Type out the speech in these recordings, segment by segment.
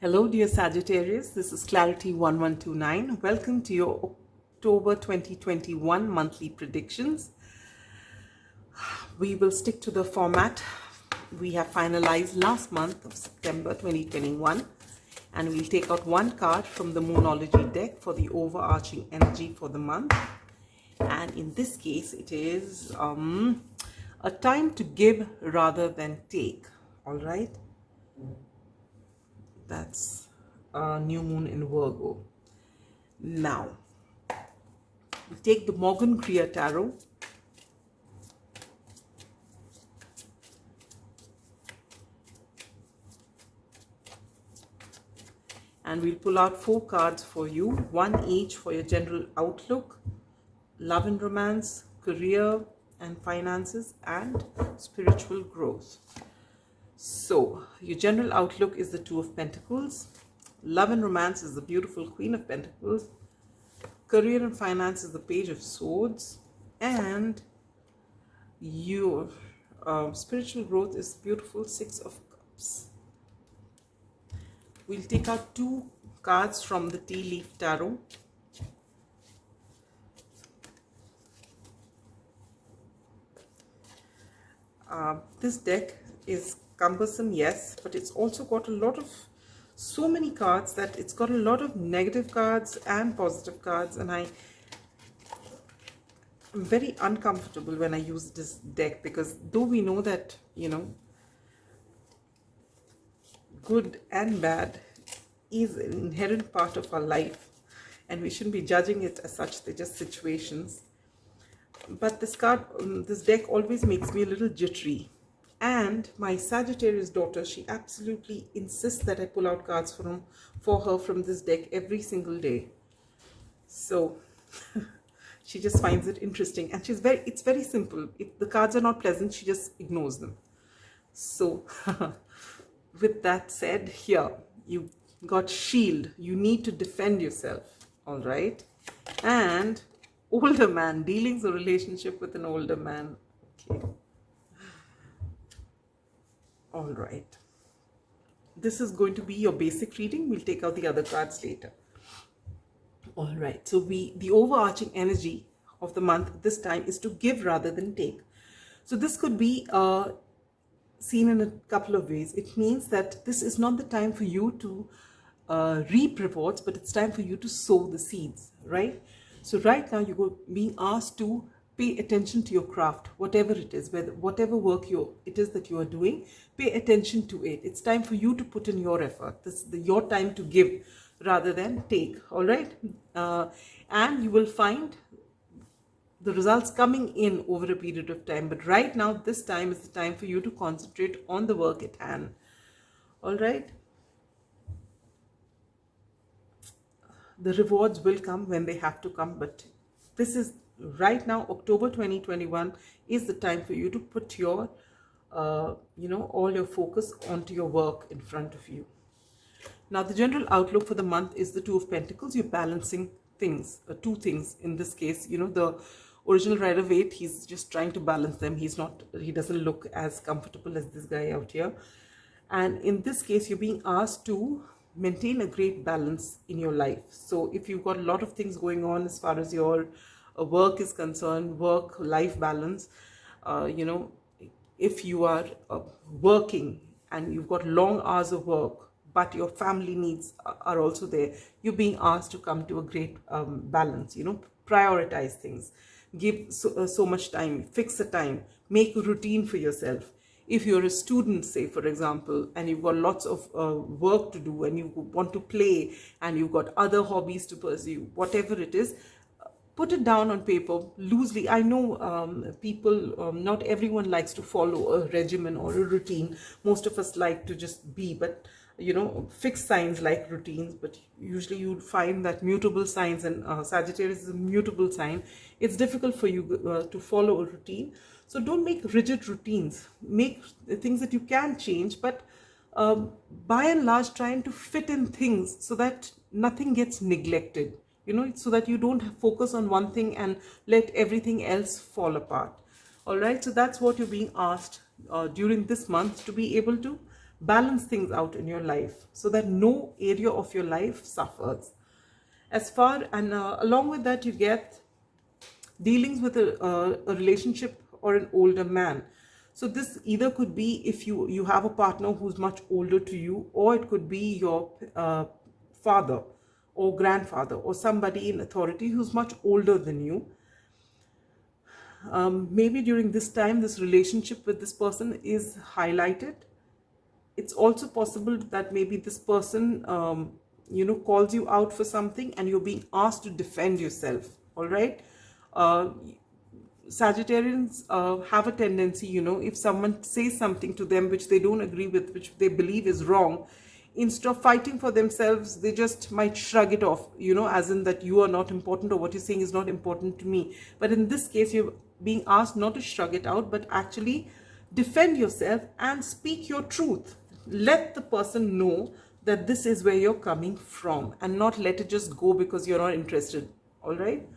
Hello dear Sagittarius, this is Clarity1129. Welcome to your October 2021 monthly predictions. We will stick to the format we have finalized last month of September 2021, and we'll take out one card from the Moonology deck for the overarching energy for the month. And in this case it is a time to give rather than take. All right, that's a new moon in Virgo. Now we take the Greer Tarot, and we'll pull out 4 cards for you, one each for your general outlook, love and romance, career and finances, and spiritual growth. So your general outlook is the Two of Pentacles, love and romance is the beautiful Queen of Pentacles, career and finance is the Page of Swords, and your spiritual growth is beautiful Six of Cups. We'll take out 2 cards from the Tea Leaf Tarot. This deck is cumbersome, yes, but it's also got a lot of, so many cards that it's got a lot of negative cards and positive cards, and I'm very uncomfortable when I use this deck, because though we know that, you know, good and bad is an inherent part of our life and we shouldn't be judging it as such, they're just situations. But this card, this deck always makes me a little jittery. And my Sagittarius daughter, she absolutely insists that I pull out cards for her from this deck every single day. So she just finds it interesting, and it's very simple. If the cards are not pleasant, she just ignores them. So with that said, here you got shield, you need to defend yourself. All right, and older man, dealings or relationship with an older man. Okay, all right, this is going to be your basic reading. We'll take out the other cards later. All right, so the overarching energy of the month this time is to give rather than take. So this could be seen in a couple of ways. It means that this is not the time for you to reap rewards, but it's time for you to sow the seeds, right? So right now you're being asked to pay attention to your craft, whatever it is, whatever work it is that you are doing, pay attention to it. It's time for you to put in your effort. This is your time to give rather than take. All right, and you will find the results coming in over a period of time, but right now this time is the time for you to concentrate on the work at hand. All right, the rewards will come when they have to come, but this is right now, October 2021 is the time for you to put your all your focus onto your work in front of you. Now the general outlook for the month is the Two of Pentacles. You're balancing things, 2 things in this case. You know, the original Rider-Waite, he's just trying to balance them. He doesn't look as comfortable as this guy out here. And in this case, you're being asked to maintain a great balance in your life. So if you've got a lot of things going on as far as your work is concerned, work-life balance, if you are working and you've got long hours of work, but your family needs are also there, you're being asked to come to a great balance. You know, prioritize things, give so much time, fix the time, make a routine for yourself. If you're a student, say for example, and you've got lots of work to do, and you want to play, and you've got other hobbies to pursue, whatever it is, put it down on paper loosely. I know people, not everyone likes to follow a regimen or a routine. Most of us like to just be, but you know, fixed signs like routines, but usually you'd find that mutable signs, and Sagittarius is a mutable sign. It's difficult for you to follow a routine. So don't make rigid routines. Make things that you can change, but by and large trying to fit in things so that nothing gets neglected, you know, so that you don't focus on one thing and let everything else fall apart. All right, so that's what you're being asked during this month, to be able to balance things out in your life so that no area of your life suffers. As far and along with that, you get dealings with a relationship or an older man. So this either could be if you have a partner who's much older to you, or it could be your father or grandfather or somebody in authority who's much older than you. Maybe during this time this relationship with this person is highlighted. It's also possible that maybe this person calls you out for something and you're being asked to defend yourself. All right. Sagittarians have a tendency, if someone says something to them which they don't agree with, which they believe is wrong, instead of fighting for themselves, they just might shrug it off, as in that you are not important or what you're saying is not important to me. But in this case, you're being asked not to shrug it out, but actually defend yourself and speak your truth. Let the person know that this is where you're coming from, and not let it just go because you're not interested. All right.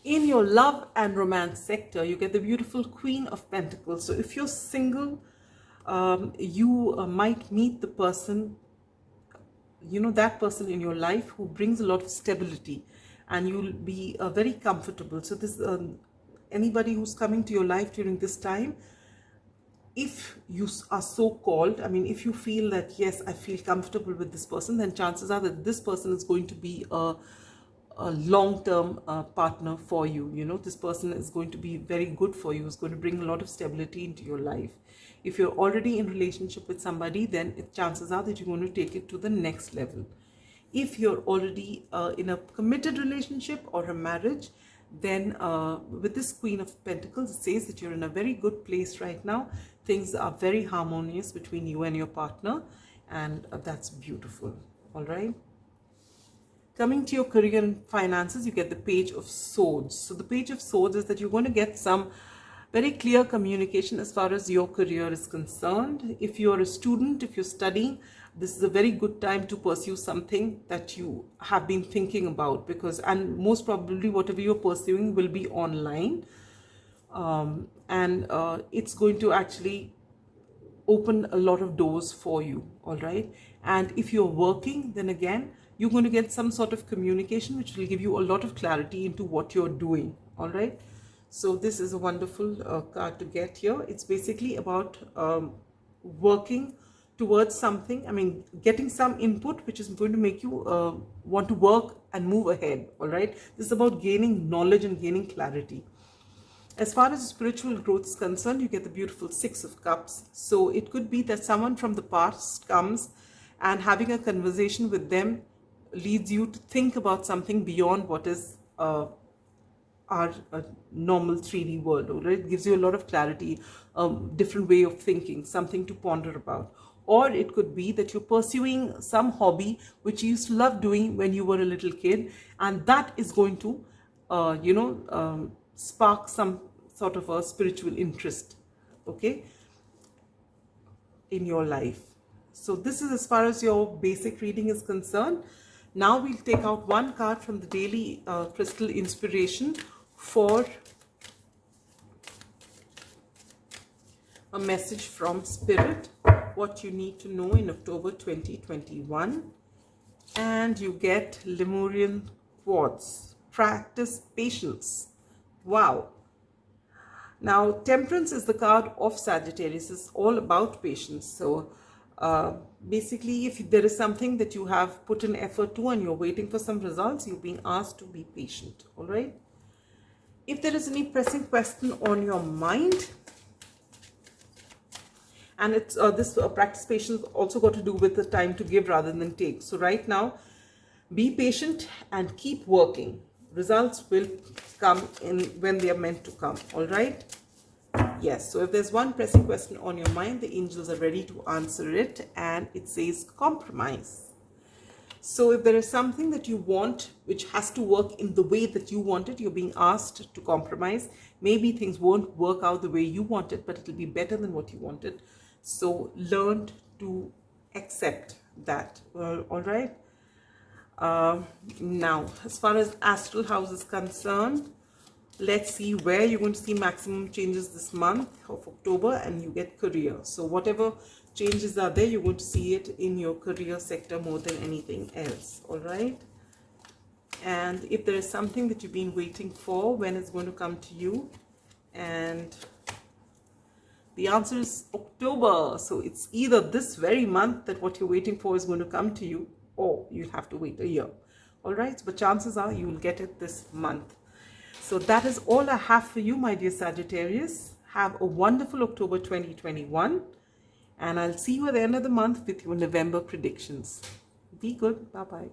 In your love and romance sector, you get the beautiful Queen of Pentacles. So if you're single, you might meet the person, that person in your life who brings a lot of stability, and you'll be very comfortable. So this anybody who's coming to your life during this time, if you are so called, if you feel that, yes, I feel comfortable with this person, then chances are that this person is going to be a long-term partner for you. This person is going to be very good for you. It's going to bring a lot of stability into your life. If you're already in relationship with somebody, then chances are that you're going to take it to the next level. If you're already in a committed relationship or a marriage, then with this Queen of Pentacles, it says that you're in a very good place right now. Things are very harmonious between you and your partner, and that's beautiful. All right. Coming to your career and finances, you get the Page of Swords. So the Page of Swords is that you're going to get some very clear communication as far as your career is concerned. If you're a student, if you're studying, this is a very good time to pursue something that you have been thinking about, and most probably whatever you're pursuing will be online, and it's going to actually open a lot of doors for you. All right. And if you're working, then again, you're going to get some sort of communication which will give you a lot of clarity into what you're doing. All right. So this is a wonderful card to get here. It's basically about working towards something. Getting some input which is going to make you want to work and move ahead. All right. This is about gaining knowledge and gaining clarity. As far as spiritual growth is concerned, you get the beautiful Six of Cups. So it could be that someone from the past comes, and having a conversation with them leads you to think about something beyond what is our normal 3D world. Right? It gives you a lot of clarity, different way of thinking, something to ponder about. Or it could be that you're pursuing some hobby which you used to love doing when you were a little kid, and that is going to spark some sort of a spiritual interest, okay, in your life. So this is as far as your basic reading is concerned. Now we'll take out one card from the daily crystal inspiration for a message from Spirit, what you need to know in October 2021. And you get Lemurian Quartz. Practice patience. Wow. Now, Temperance is the card of Sagittarius. It's all about patience. So basically, if there is something that you have put an effort to and you're waiting for some results, you're being asked to be patient. All right. If there is any pressing question on your mind, and it's this practice patience also got to do with the time to give rather than take. So right now, be patient and keep working. Results will come in when they are meant to come. All right. Yes. So if there's one pressing question on your mind, the angels are ready to answer it, and it says compromise. So if there is something that you want which has to work in the way that you want it, you're being asked to compromise. Maybe things won't work out the way you want it, but it'll be better than what you wanted. So learn to accept that. All right. Now, as far as astral house is concerned, let's see where you're going to see maximum changes this month of October, and you get career. So whatever changes are there. You're going to see it in your career sector more than anything else. All right. And if there is something that you've been waiting for, when it's going to come to you, and the answer is October. So it's either this very month that what you're waiting for is going to come to you, or you'll have to wait a year. All right, but chances are you will get it this month. So that is all I have for you, my dear Sagittarius. Have a wonderful October 2021, and I'll see you at the end of the month with your November predictions. Be good. Bye-bye.